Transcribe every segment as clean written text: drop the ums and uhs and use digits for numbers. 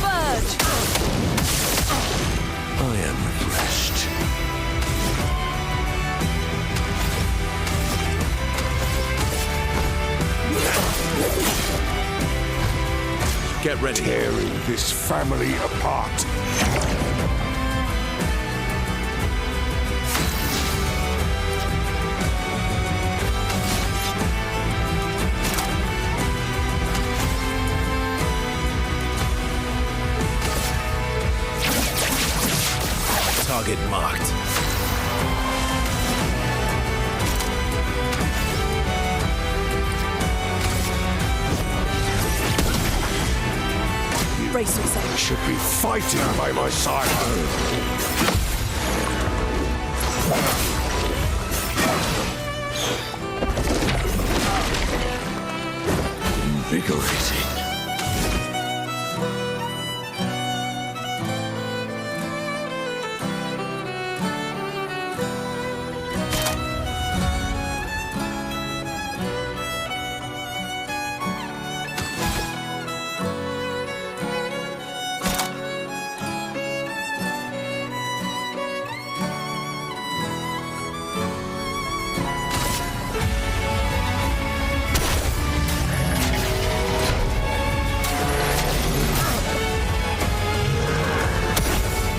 Converge! I am refreshed. Get ready. Tearing this family apart. Target marked. Brace yourself. You should be fighting by my side. Invigorating.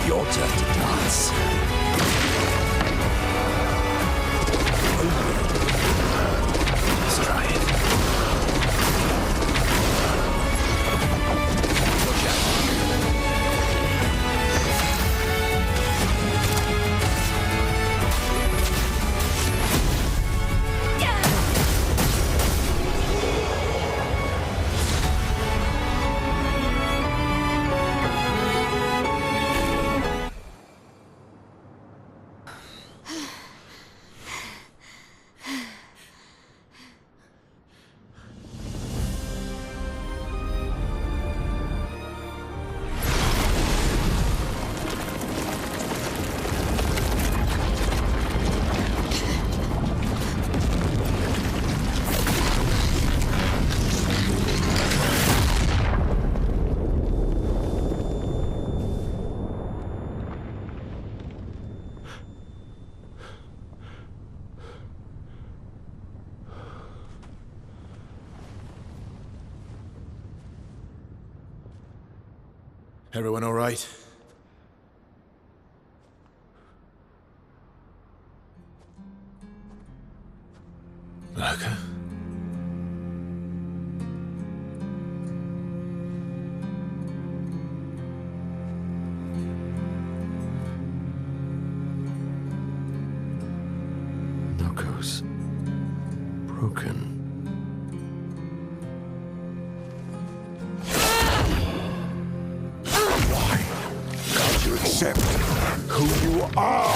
Your turn to dance. Let's try it. Watch out. Everyone all right? Lurker? Knuckles. Broken. Can't you accept who you are?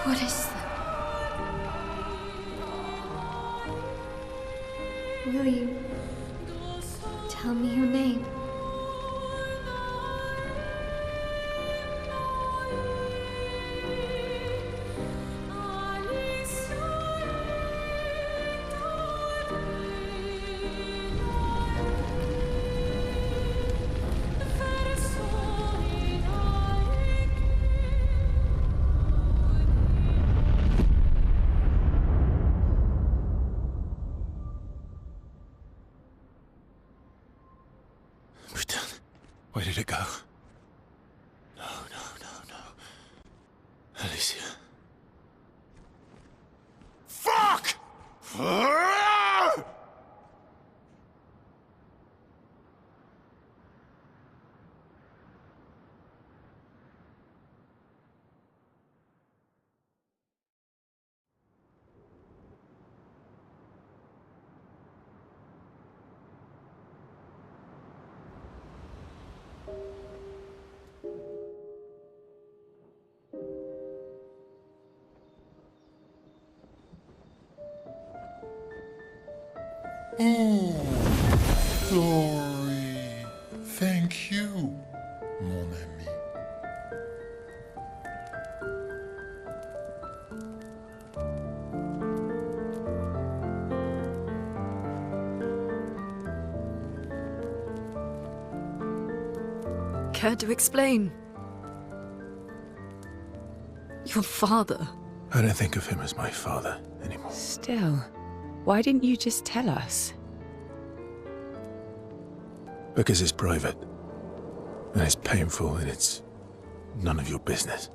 What is that? Will you tell me your name? Where did it go? No. Alicia. Fuck! Oh, glory. Thank you, mon ami. Care to explain? Your father. I don't think of him as my father anymore. Still, why didn't you just tell us? Because it's private. And it's painful and it's none of your business.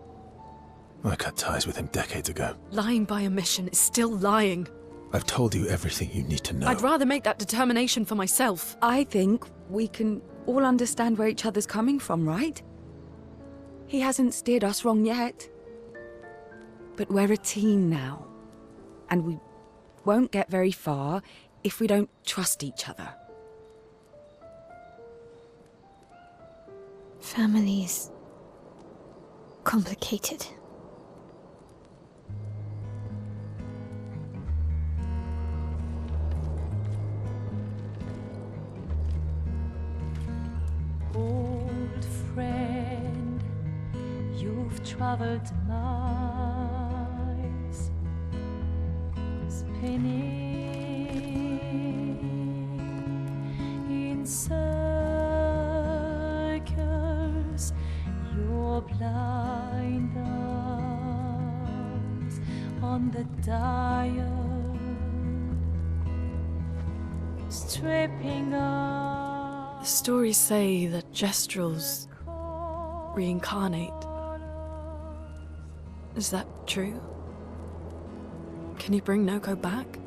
I cut ties with him decades ago. Lying by omission is still lying. I've told you everything you need to know. I'd rather make that determination for myself. I think we can all understand where each other's coming from, right? He hasn't steered us wrong yet. But we're a team now. And we won't get very far if we don't trust each other. Family's complicated. Old friend, you've traveled miles, spinning in circles, your blind eyes on the dial, stripping off. The stories say that Gestrels reincarnate. Is that true? Can you bring Noko back?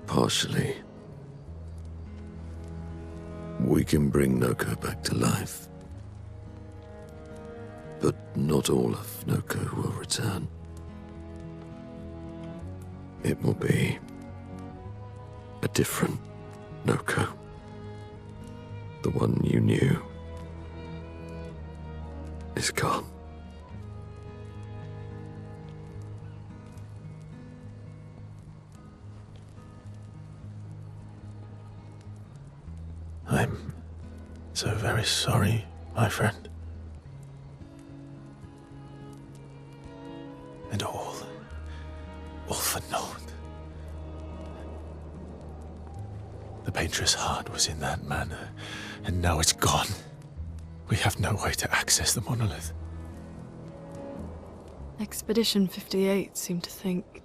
Partially. We can bring Noko back to life. But not all of Noko will return. It will be a different Noko. The one you knew is gone. I'm so very sorry, my friend. And all for naught. The painter's heart was in that manor, and now it's gone. We have no way to access the monolith. Expedition 58 seemed to think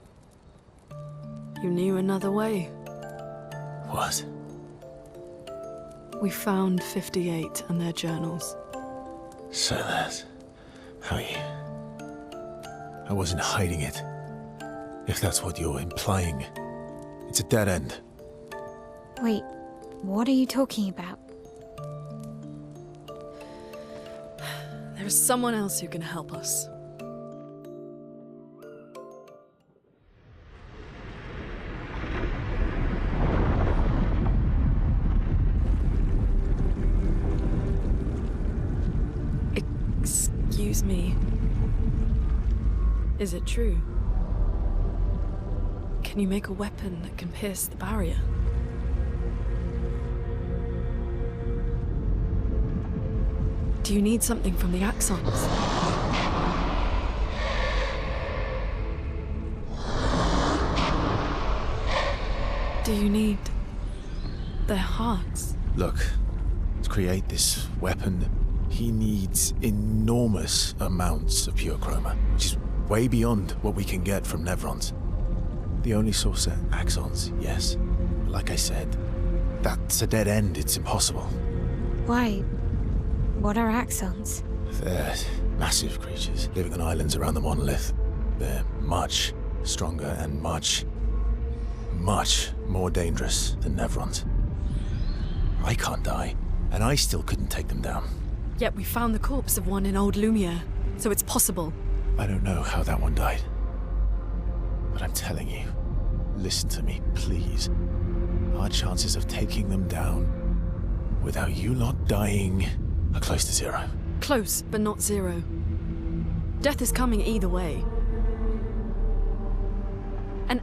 you knew another way. What? We found 58 and their journals. So that's how you... I wasn't hiding it. If that's what you're implying. It's a dead end. Wait, what are you talking about? There is someone else who can help us. Excuse me. Is it true? Can you make a weapon that can pierce the barrier? Do you need something from the axons? Do you need their hearts? Look, to create this weapon, he needs enormous amounts of pure chroma, which is way beyond what we can get from Nevrons. The only source are axons, yes. But like I said, That's a dead end. It's impossible. Why? What are axons? They're massive creatures living on islands around the monolith. They're much stronger and much more dangerous than Nevrons. I can't die, and I still couldn't take them down. Yet we found the corpse of one in Old Lumiere, so it's possible. I don't know how that one died. But I'm telling you, listen to me, please. Our chances of taking them down without you lot dying are close to zero. Close, but not zero. Death is coming either way. And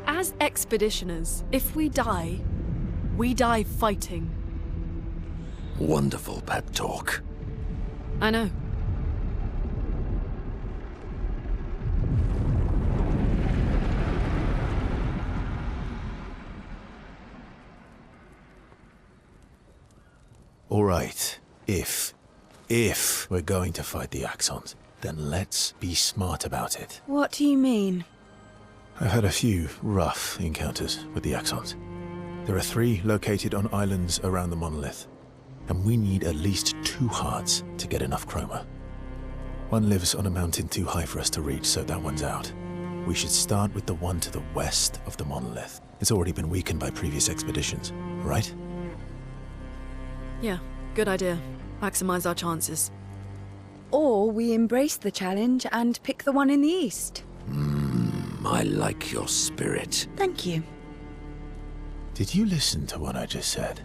as expeditioners, if we die fighting. Wonderful pep talk. I know. All right, if we're going to fight the Axons, then let's be smart about it. What do you mean? I've had a few rough encounters with the Axons. There are 3 located on islands around the monolith, and we need at least 2 hearts to get enough chroma. One lives on a mountain too high for us to reach, so that one's out. We should start with the one to the west of the monolith. It's already been weakened by previous expeditions, right? Yeah, good idea. Maximize our chances. Or we embrace the challenge and pick the one in the east. I like your spirit. Thank you. Did you listen to what I just said?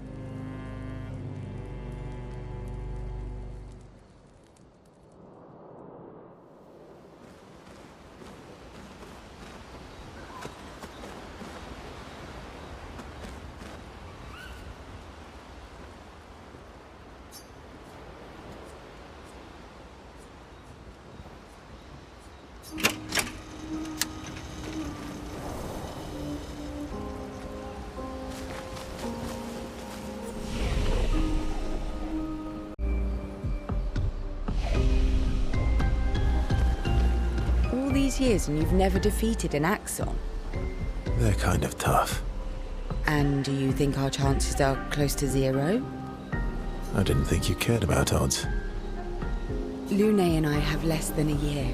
Years and you've never defeated an Axon. They're kind of tough. And do you think our chances are close to zero? I didn't think you cared about odds. Lune and I have less than a year.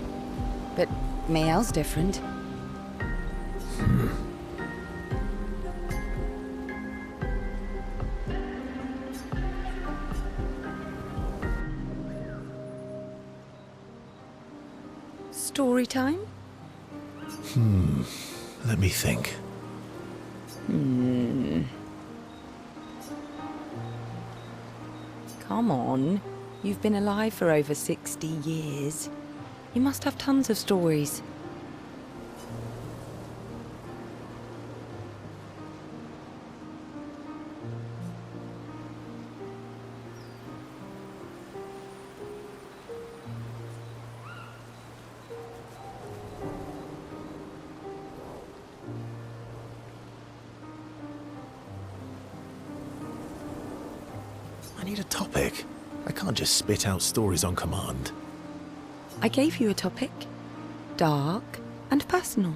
But Mael's different. Story time? Let me think. Come on. You've been alive for over 60 years. You must have tons of stories. I need a topic. I can't just spit out stories on command. I gave you a topic. Dark and personal.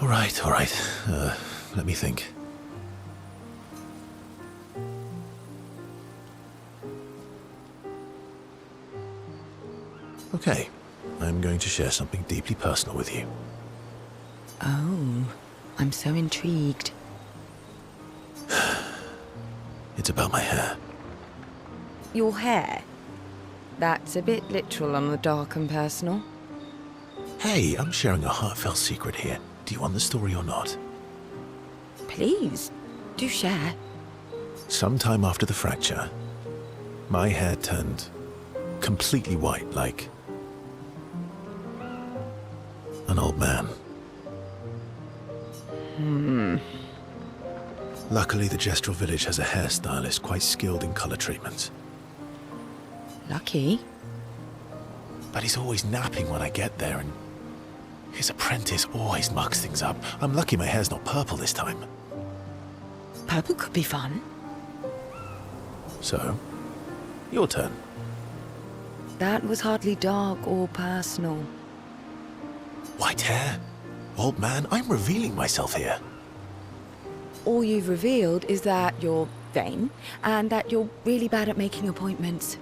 All right. Let me think. Okay, I'm going to share something deeply personal with you. Oh, I'm so intrigued. It's about my hair. Your hair? That's a bit literal on the dark and personal. Hey, I'm sharing a heartfelt secret here. Do you want the story or not? Please, do share. Sometime after the fracture, my hair turned completely white, like an old man. Luckily, the Gestural village has a hairstylist quite skilled in color treatments. Lucky. But he's always napping when I get there, and his apprentice always mucks things up. I'm lucky my hair's not purple this time. Purple could be fun. So, your turn. That was hardly dark or personal. White hair? Old man, I'm revealing myself here. all you've revealed is that you're vain and that you're really bad at making appointments.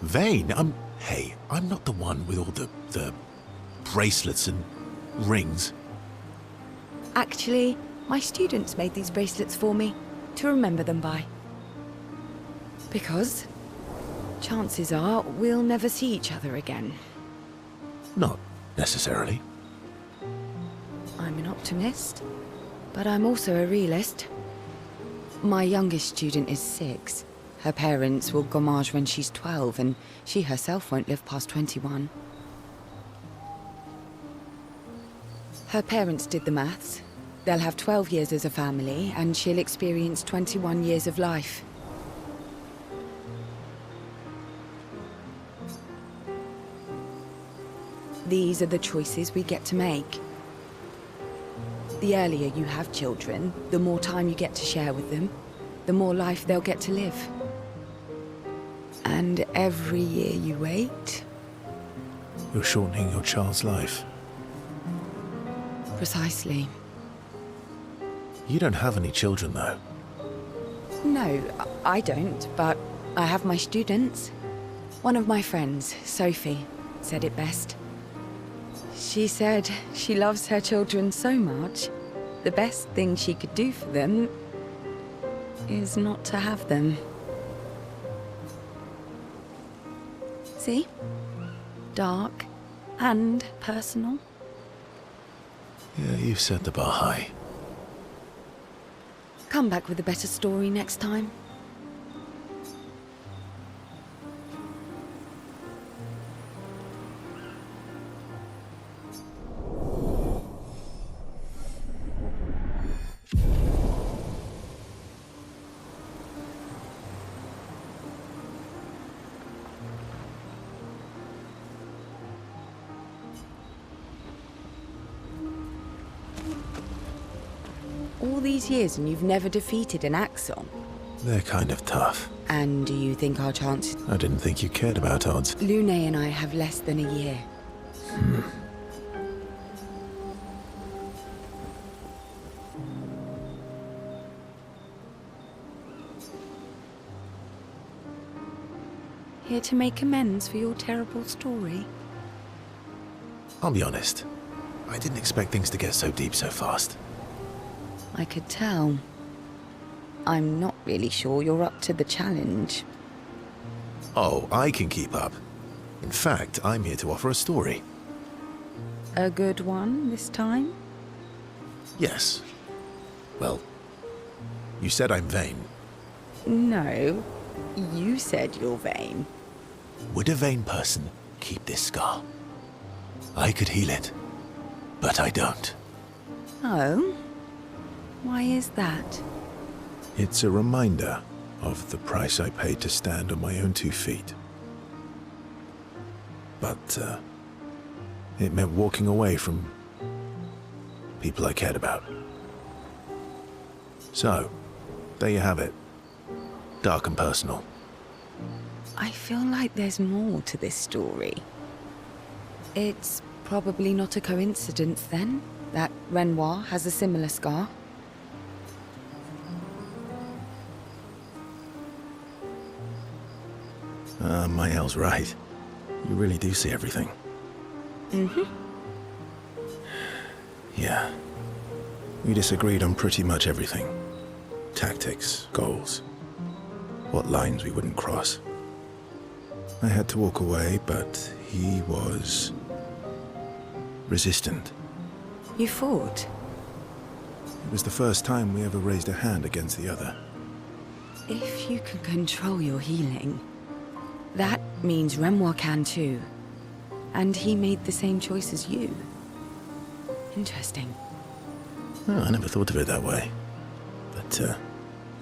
Vain? Hey, I'm not the one with all the bracelets and rings. Actually, my students made these bracelets for me to remember them by. Because chances are we'll never see each other again. Not necessarily. I'm an optimist, but I'm also a realist. My youngest student is 6. Her parents will gommage when she's 12, and she herself won't live past 21. Her parents did the maths. They'll have 12 years as a family, and she'll experience 21 years of life. These are the choices we get to make. The earlier you have children, the more time you get to share with them, the more life they'll get to live. And every year you wait... You're shortening your child's life. Precisely. You don't have any children, though. No, I don't, but I have my students. One of my friends, Sophie, said it best. She said she loves her children so much, the best thing she could do for them is not to have them. See? Dark and personal. Yeah, you've set the bar high. Come back with a better story next time. All these years and you've never defeated an Axon? They're kind of tough. And do you think our chance... I didn't think you cared about odds. Lune and I have less than a year. Here to make amends for your terrible story? I'll be honest. I didn't expect things to get so deep so fast. I could tell. I'm not really sure you're up to the challenge. Oh, I can keep up. In fact, I'm here to offer a story. A good one this time? Yes. Well, you said I'm vain. No, you said you're vain. Would a vain person keep this scar? I could heal it, but I don't. Oh? Why is that? It's a reminder of the price I paid to stand on my own 2 feet. But, it meant walking away from people I cared about. So, there you have it. Dark and personal. I feel like there's more to this story. It's probably not a coincidence, then, that Renoir has a similar scar. Mael's right. You really do see everything. Mm-hmm. Yeah. We disagreed on pretty much everything. Tactics, goals, what lines we wouldn't cross. I had to walk away, but he was... resistant. You fought? It was the first time we ever raised a hand against the other. If you can control your healing, that means Renoir can too. And he made the same choice as you. Interesting. Oh, I never thought of it that way. But,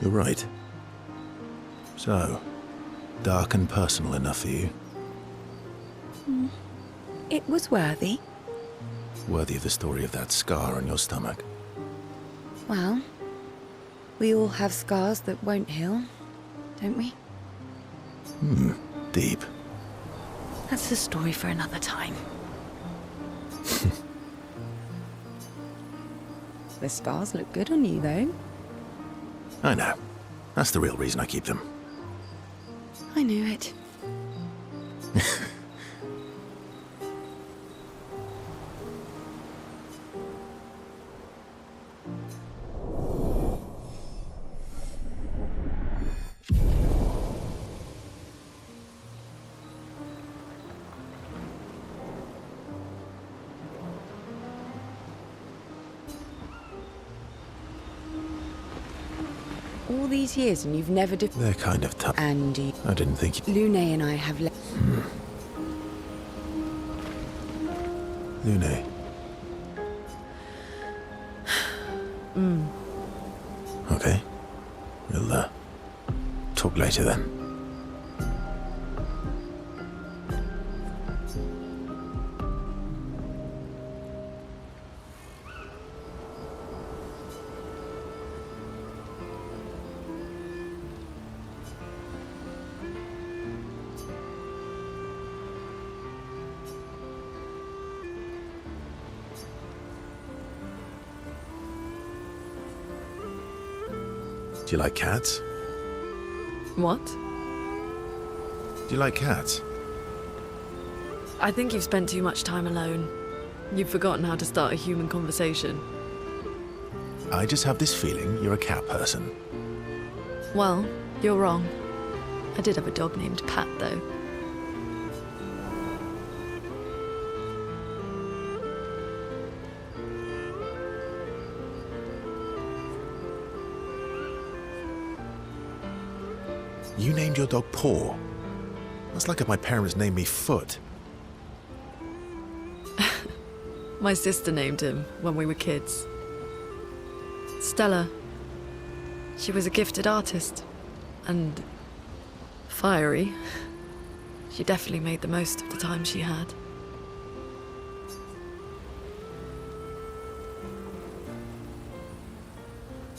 you're right. So, dark and personal enough for you? It was worthy. Worthy of the story of that scar on your stomach. Well, we all have scars that won't heal, don't we? Deep. That's a story for another time. The scars look good on you, though. I know. That's the real reason I keep them. I knew it. All these years and you've never They're kind of tough. Andy. I didn't think you... Lune and I have left. Lune. Okay. We'll, talk later then. Do you like cats? What? Do you like cats? I think you've spent too much time alone. You've forgotten how to start a human conversation. I just have this feeling you're a cat person. Well, you're wrong. I did have a dog named Pat, though. You named your dog Paw. That's like if my parents named me Foot. My sister named him when we were kids. Stella. She was a gifted artist. And fiery. She definitely made the most of the time she had.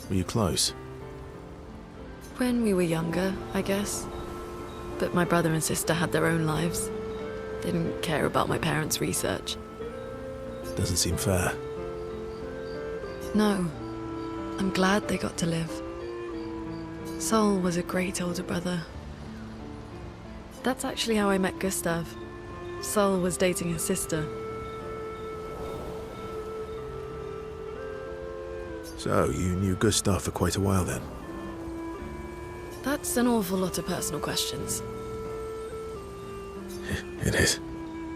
Were you close? When we were younger, I guess. But my brother and sister had their own lives. They didn't care about my parents' research. Doesn't seem fair. No. I'm glad they got to live. Sol was a great older brother. That's actually how I met Gustave. Sol was dating his sister. So, you knew Gustave for quite a while then? That's an awful lot of personal questions. It is,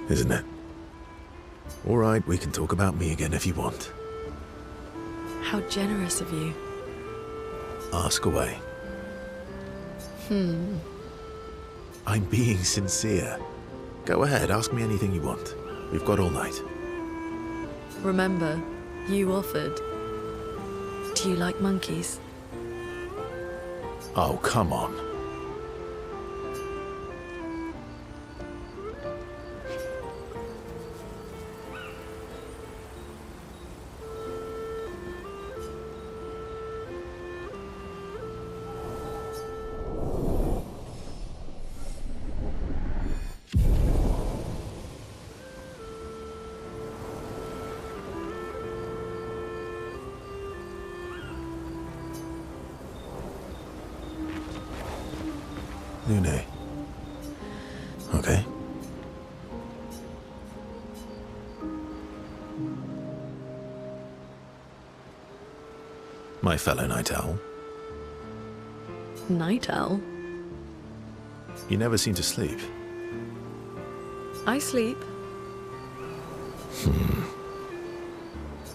isn't it? All right, we can talk about me again if you want. How generous of you. Ask away. I'm being sincere. Go ahead, ask me anything you want. We've got all night. Remember, you offered. Do you like monkeys? Oh, come on. Lune. Okay. My fellow night owl. Night owl? You never seem to sleep. I sleep.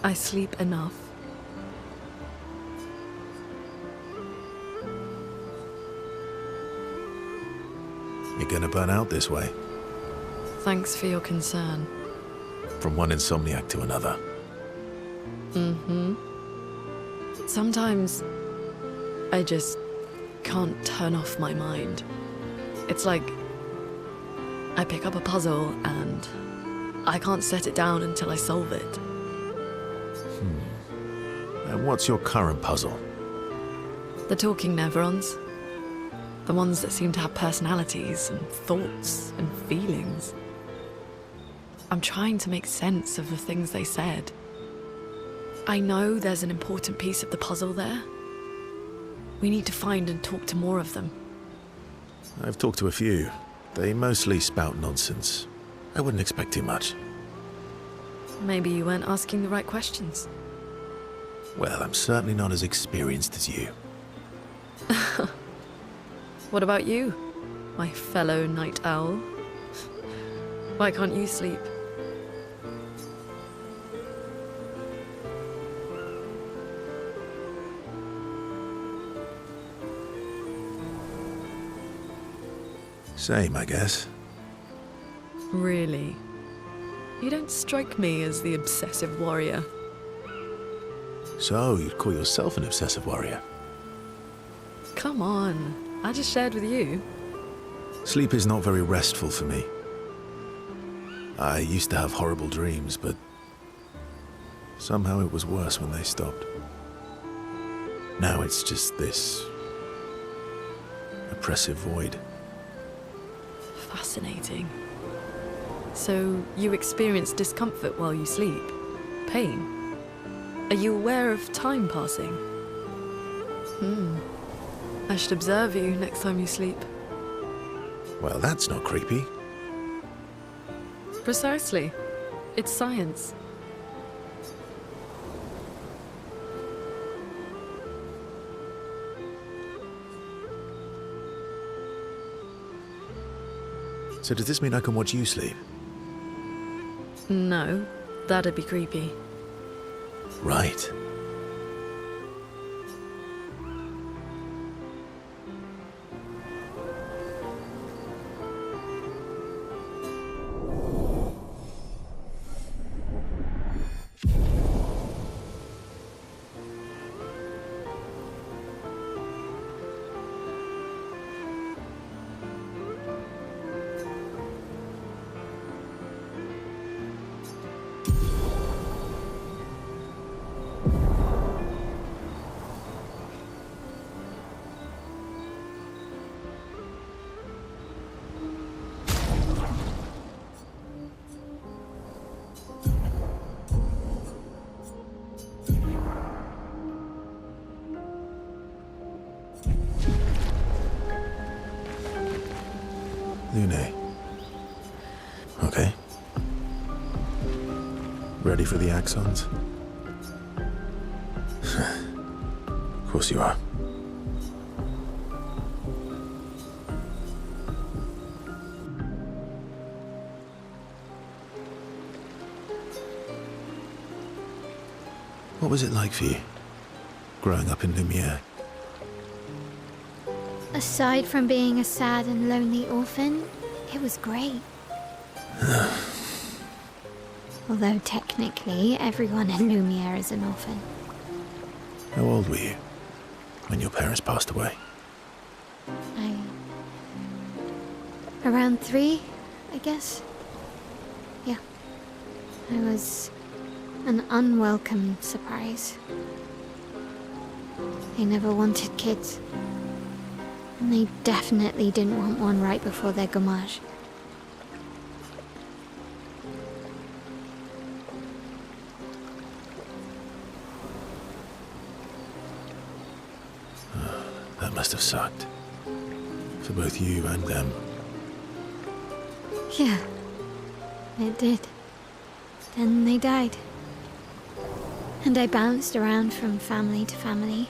I sleep enough. You're gonna burn out this way. Thanks for your concern. From one insomniac to another. Sometimes I just can't turn off my mind. It's like I pick up a puzzle and I can't set it down until I solve it. And what's your current puzzle? The talking neurons. The ones that seem to have personalities and thoughts and feelings. I'm trying to make sense of the things they said. I know there's an important piece of the puzzle there. We need to find and talk to more of them. I've talked to a few. They mostly spout nonsense. I wouldn't expect too much. Maybe you weren't asking the right questions. Well, I'm certainly not as experienced as you. What about you, my fellow night owl? Why can't you sleep? Same, I guess. Really? You don't strike me as the obsessive warrior. So, you'd call yourself an obsessive warrior? Come on, I just shared with you. Sleep is not very restful for me. I used to have horrible dreams, but somehow it was worse when they stopped. Now it's just this oppressive void. Fascinating. So, you experience discomfort while you sleep? Pain? Are you aware of time passing? I should observe you next time you sleep. Well, that's not creepy. Precisely. It's science. So does this mean I can watch you sleep? No, that'd be creepy. Right. Lune. Okay. Ready for the axons? Of course you are. What was it like for you, growing up in Lumiere? Aside from being a sad and lonely orphan, it was great. Although technically, everyone in Lumiere is an orphan. How old were you when your parents passed away? Around 3, I guess. Yeah. I was an unwelcome surprise. They never wanted kids. And they definitely didn't want one right before their gommage. That must have sucked. For both you and them. Yeah, it did. Then they died. And I bounced around from family to family.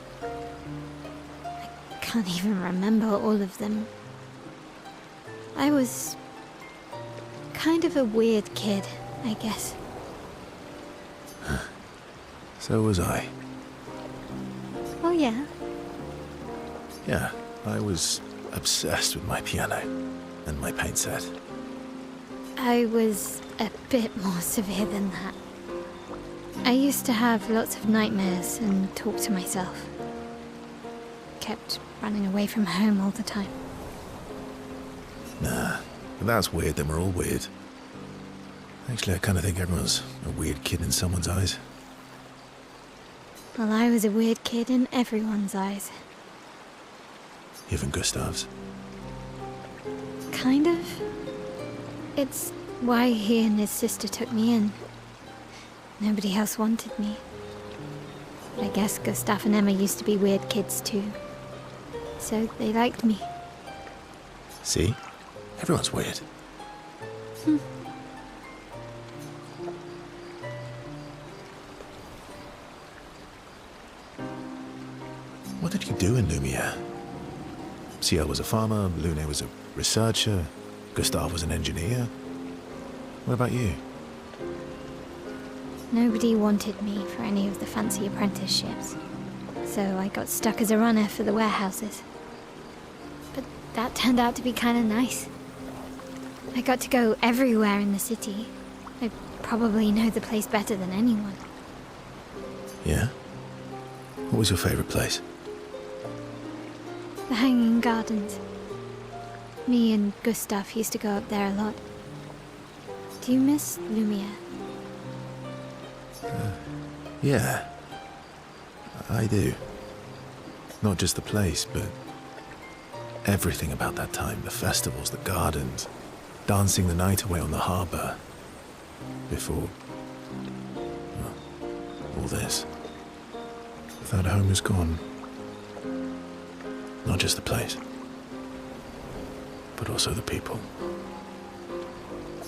I can't even remember all of them. I was kind of a weird kid, I guess. So was I. Oh yeah? Yeah, I was obsessed with my piano and my paint set. I was a bit more severe than that. I used to have lots of nightmares and talk to myself. Kept running away from home all the time. Nah, if that's weird, then we're all weird. Actually, I kind of think everyone's a weird kid in someone's eyes. Well, I was a weird kid in everyone's eyes. Even Gustave's. Kind of. It's why he and his sister took me in. Nobody else wanted me. But I guess Gustave and Emma used to be weird kids too. So they liked me. See? Everyone's weird. What did you do in Lumiere? Ciel was a farmer, Lune was a researcher, Gustave was an engineer. What about you? Nobody wanted me for any of the fancy apprenticeships. So I got stuck as a runner for the warehouses. But that turned out to be kind of nice. I got to go everywhere in the city. I probably know the place better than anyone. Yeah? What was your favorite place? The Hanging Gardens. Me and Gustave used to go up there a lot. Do you miss Lumiere? Yeah. I do. Not just the place, but everything about that time. The festivals, the gardens, dancing the night away on the harbour. Before... well, all this. That home is gone. Not just the place, but also the people.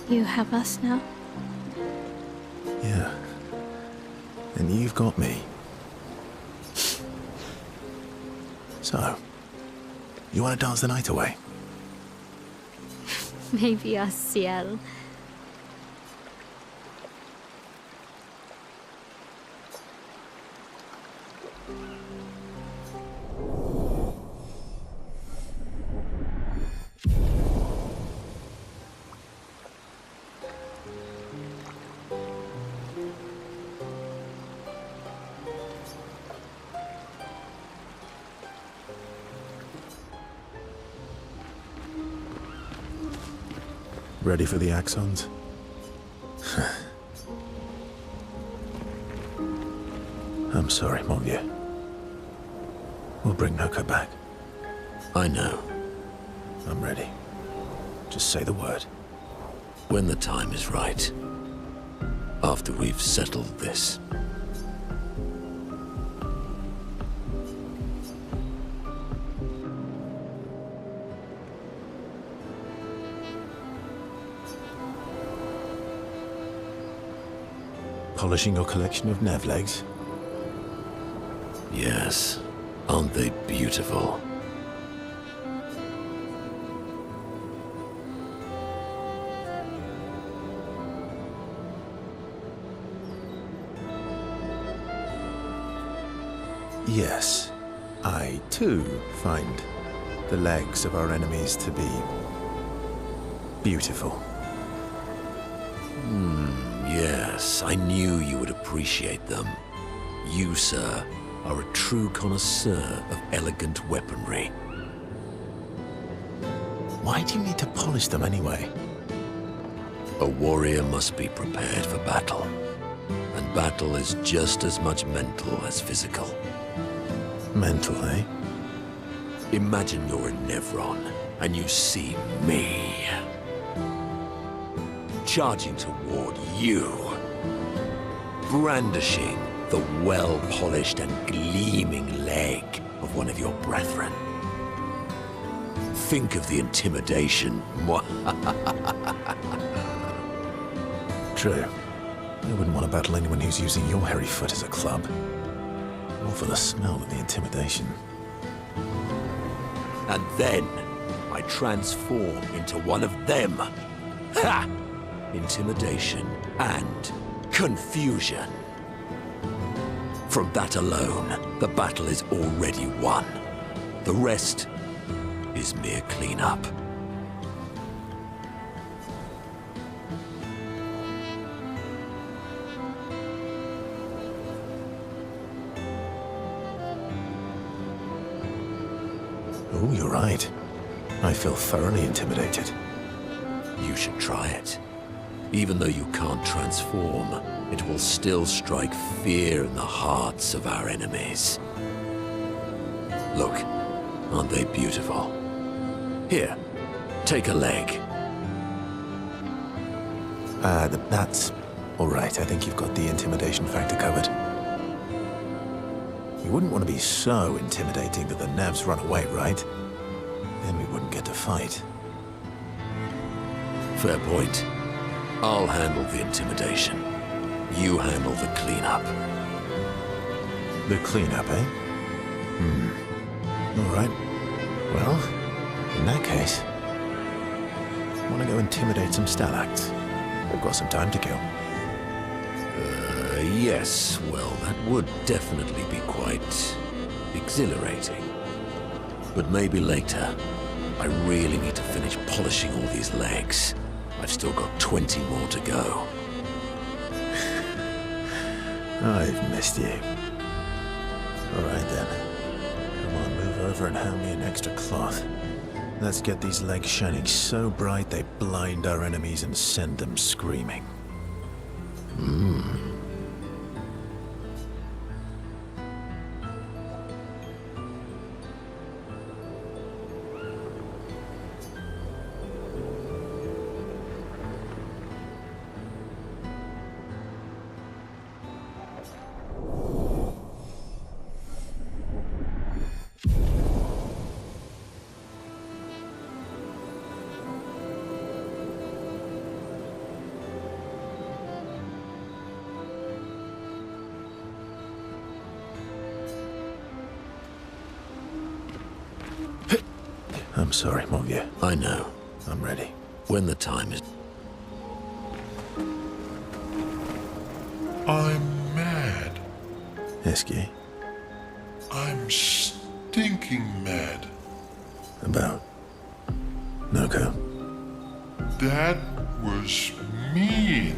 You have us now? Yeah. And you've got me. So, you want to dance the night away? Maybe us, Ciel. Ready for the axons? I'm sorry, mon vieux. We'll bring Noko back. I know. I'm ready. Just say the word. When the time is right. After we've settled this. Polishing your collection of Nev legs? Yes. Aren't they beautiful? Yes. I, too, find the legs of our enemies to be... beautiful. Yes, I knew you would appreciate them. You, sir, are a true connoisseur of elegant weaponry. Why do you need to polish them anyway? A warrior must be prepared for battle. And battle is just as much mental as physical. Mental, eh? Imagine you're in Nevron, and you see me. Charging toward you. Brandishing the well-polished and gleaming leg of one of your brethren. Think of the intimidation. True. I wouldn't want to battle anyone who's using your hairy foot as a club. All for the smell and the intimidation. And then I transform into one of them. Ha! Intimidation and confusion. From that alone, the battle is already won. The rest is mere cleanup. Oh, you're right. I feel thoroughly intimidated. You should try it. Even though you can't transform, it will still strike fear in the hearts of our enemies. Look, aren't they beautiful? Here, take a leg. That's all right. I think you've got the intimidation factor covered. You wouldn't want to be so intimidating that the Nevs run away, right? Then we wouldn't get to fight. Fair point. I'll handle the intimidation. You handle the cleanup. The cleanup, eh? All right. Well, in that case, I want to go intimidate some Stalacts. We've got some time to kill. Yes, well, that would definitely be quite exhilarating. But maybe later. I really need to finish polishing all these legs. I've still got 20 more to go. I've missed you. All right then. Come on, move over and hand me an extra cloth. Let's get these legs shining so bright they blind our enemies and send them screaming. I'm sorry, mon vieux. I know. I'm ready. When the time is... I'm mad. Esky, I'm stinking mad. about Noko. That was mean.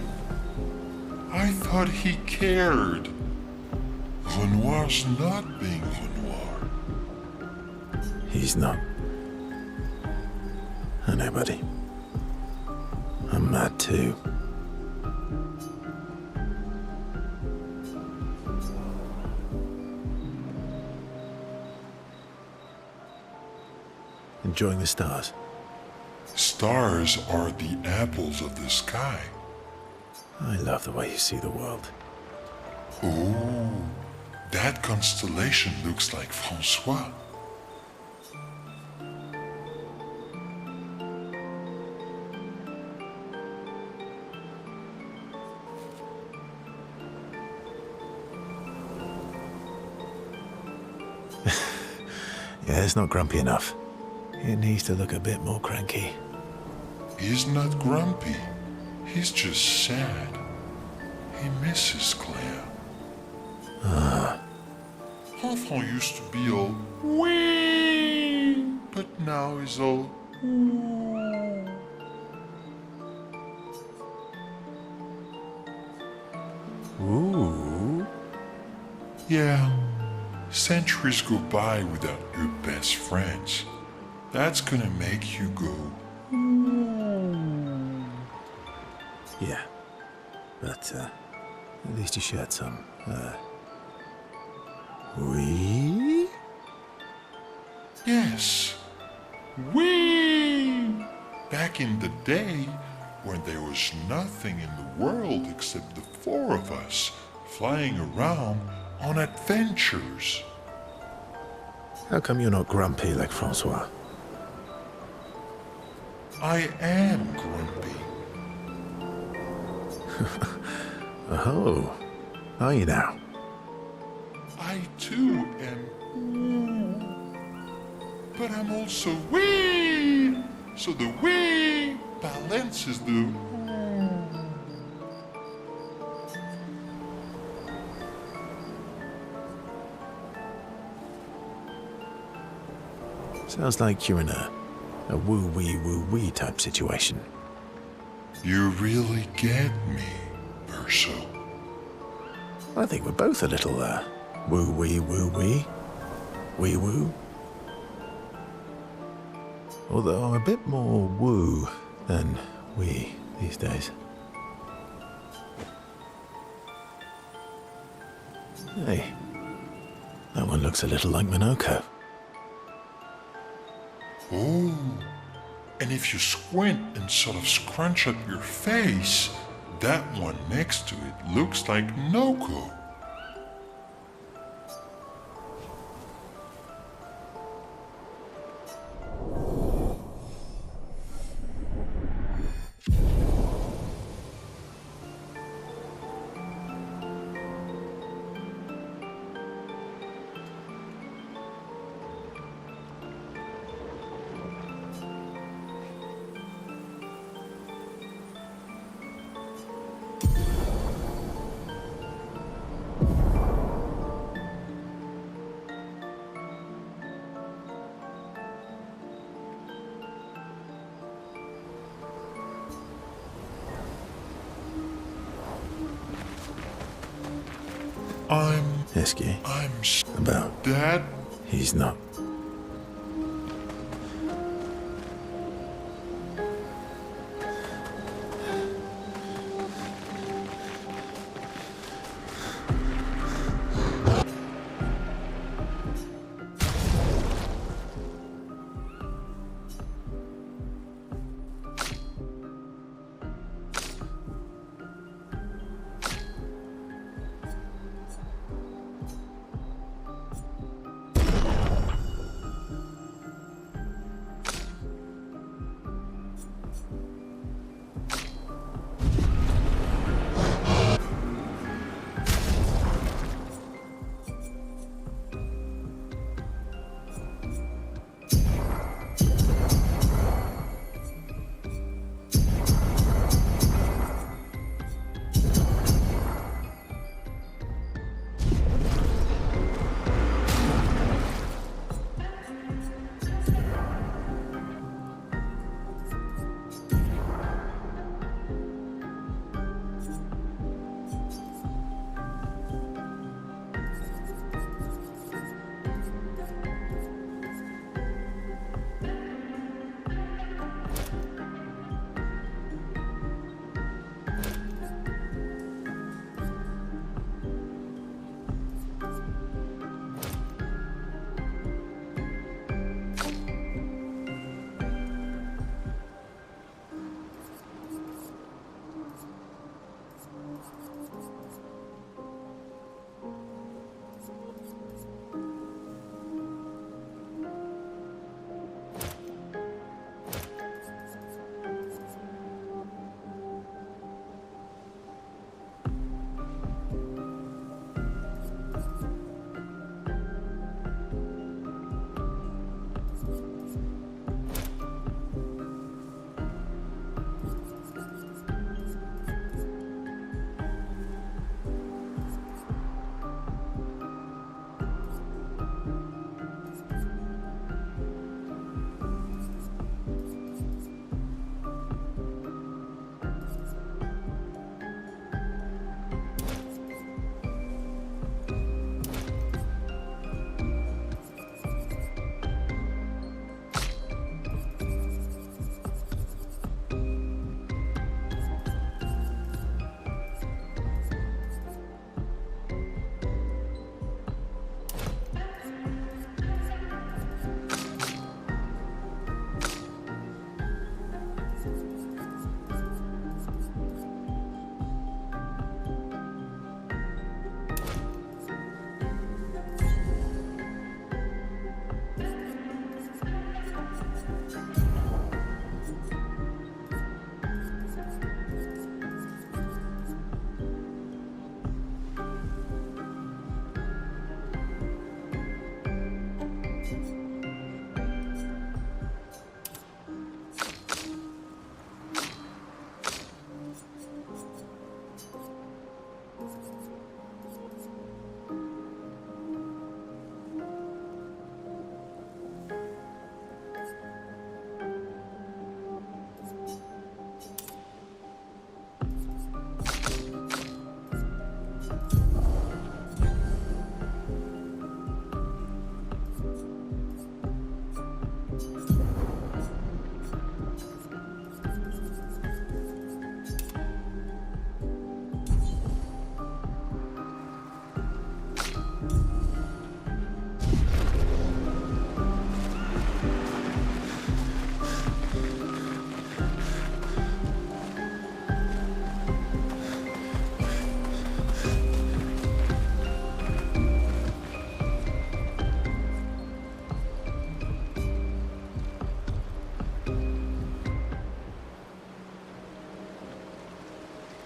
I thought he cared. Renoir's not being Renoir. He's not. I know, buddy. I'm mad too. Enjoying the stars? Stars are the apples of the sky. I love the way you see the world. Oh, that constellation looks like Francois. Yeah, it's not grumpy enough. It needs to look a bit more cranky. He's not grumpy. He's just sad. He misses Claire. Enfant used to be all wee, but now he's all ooh. Ooh. Yeah, centuries go by without your best friends. That's gonna make you go ooh. Yeah. But, at least you shared some, we? Yes, we. Back in the day, when there was nothing in the world except the four of us flying around on adventures. How come you're not grumpy like Francois? I am grumpy. Oh, are you now? I too am. But I'm also wee. So the wee balances the. Sounds like you're in a woo-wee type situation. You really get me, Verso. I think we're both a little, woo-wee. Wee-woo. Although I'm a bit more woo than wee these days. Hey, that one looks a little like Minoko. Oh, and if you squint and sort of scrunch up your face, that one next to it looks like Noko. Esky. About. Dad, He's not.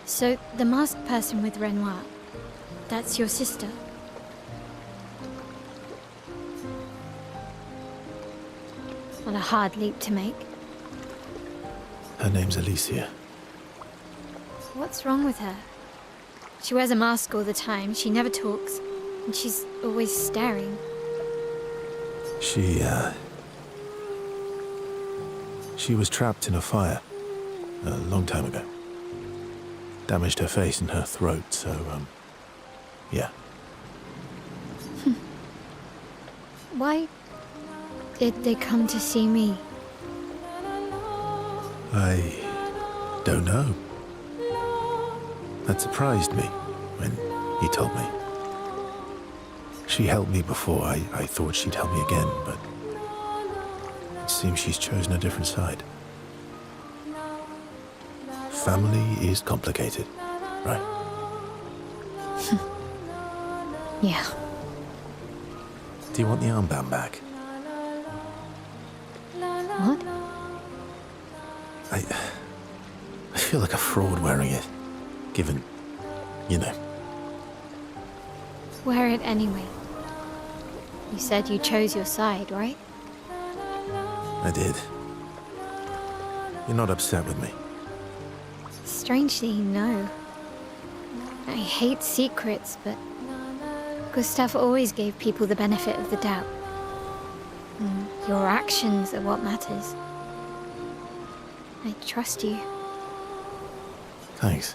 So, the masked person with Renoir, that's your sister? What a hard leap to make. Her name's Alicia. What's wrong with her? She wears a mask all the time, she never talks, and she's always staring. She was trapped in a fire a long time ago. Damaged her face and her throat, so, yeah. Why did they come to see me? I don't know. That surprised me when he told me. She helped me before. I thought she'd help me again, but it seems she's chosen a different side. Family is complicated, right? Yeah. Do you want the armband back? What? I feel like a fraud wearing it, given, you know. Wear it anyway. You said you chose your side, right? I did. You're not upset with me. Strangely, no. I hate secrets, but Gustave always gave people the benefit of the doubt. Your actions are what matters. I trust you. Thanks.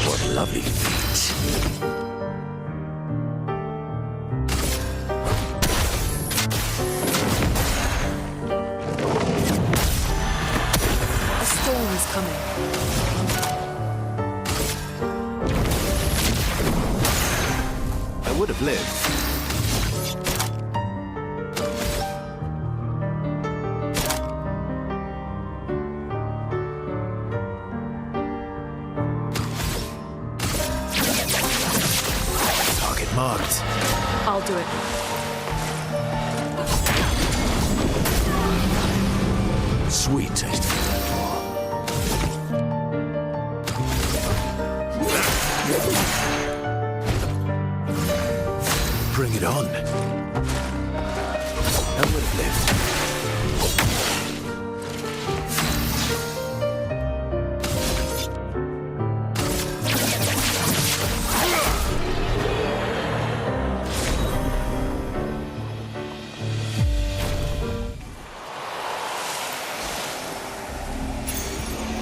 What lovely feet. A storm is coming. I would have lived. Target marked. I'll do it. Sweet taste. Bring it on. I would have lived.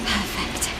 Perfect.